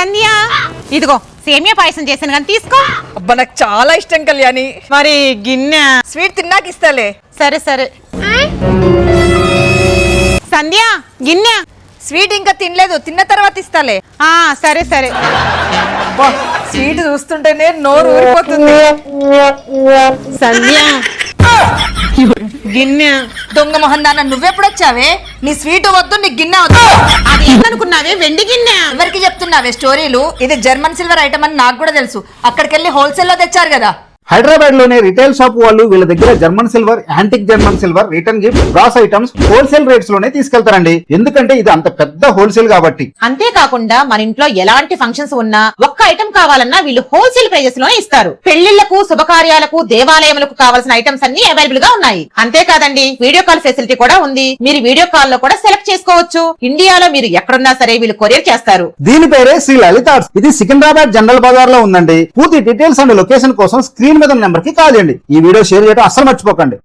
సంధ్య ఇదిగో సేమియా పాయసం చేశాను కానీ తీసుకో. అబ్బా నాకు చాలా ఇష్టం కళ్యాణి. మరి గిన్నె స్వీట్ తిన్నాక ఇస్తాలే. సరే సరే. సంధ్య గిన్నె. స్వీట్ ఇంకా తినలేదు, తిన్న తర్వాత ఇస్తాలే. సరే సరే. అబ్బా స్వీట్ చూస్తుంటేనే నోరు ఊరిపోతుంది. సంధ్య గిన్నె. దొంగ మొహన్ దాన్న నువ్వెప్పుడొచ్చావే? నీ స్వీట్ వద్దు, నీ గిన్నె వద్దు. అదేంటనుకున్నావే? వెండి గిన్నె. ఎవరికి చెప్తున్నావే స్టోరీలు? ఇది జర్మన్ సిల్వర్ ఐటమ్ అని నాకు కూడా తెలుసు. అక్కడికి వెళ్ళి హోల్సేల్ లో తెచ్చారు కదా. హైదరాబాద్ లోనే రిటైల్ షాప్ వాళ్ళు వీళ్ళ దగ్గర German silver, antique German silver, return gift, brass items wholesale rates లోనే తీసుకెళ్తారండి. ఎందుకంటే ఇది అంత పెద్ద హోల్సేల్ కాబట్టి. అంతేకాకుండా మన ఇంట్లో ఎలాంటి ఫంక్షన్స్ ఉన్నా ఒక్క ఐటమ్ కావాలన్నా వీళ్ళు హోల్సేల్ ప్రైజెస్ లోనే ఇస్తారు. పెళ్లిళ్లకు, శుభకార్యాలకు, దేవాలయములకు కావాల్సిన ఐటమ్స్ అన్ని అవైలబుల్ గా ఉన్నాయి. అంతేకాదండి వీడియో కాల్ ఫెసిలిటీ కూడా ఉంది. మీరు వీడియో కాల్ లో కూడా సెలెక్ట్ చేసుకోవచ్చు. ఇండియాలో మీరు ఎక్కడున్నా సరే వీళ్ళు కొరియర్ చేస్తారు. దీని పేరే శ్రీ లలితార్ట్స్. ఇది సికింద్రాబాద్ జనరల్ బజార్ లో ఉందండి. పూర్తి డీటెయిల్స్ అండ్ లొకేషన్ కోసం స్క్రీన్ మీద నెంబర్ కి కాల్ చేయండి. ఈ వీడియో షేర్ చేయడం అస్సలు మర్చిపోకండి.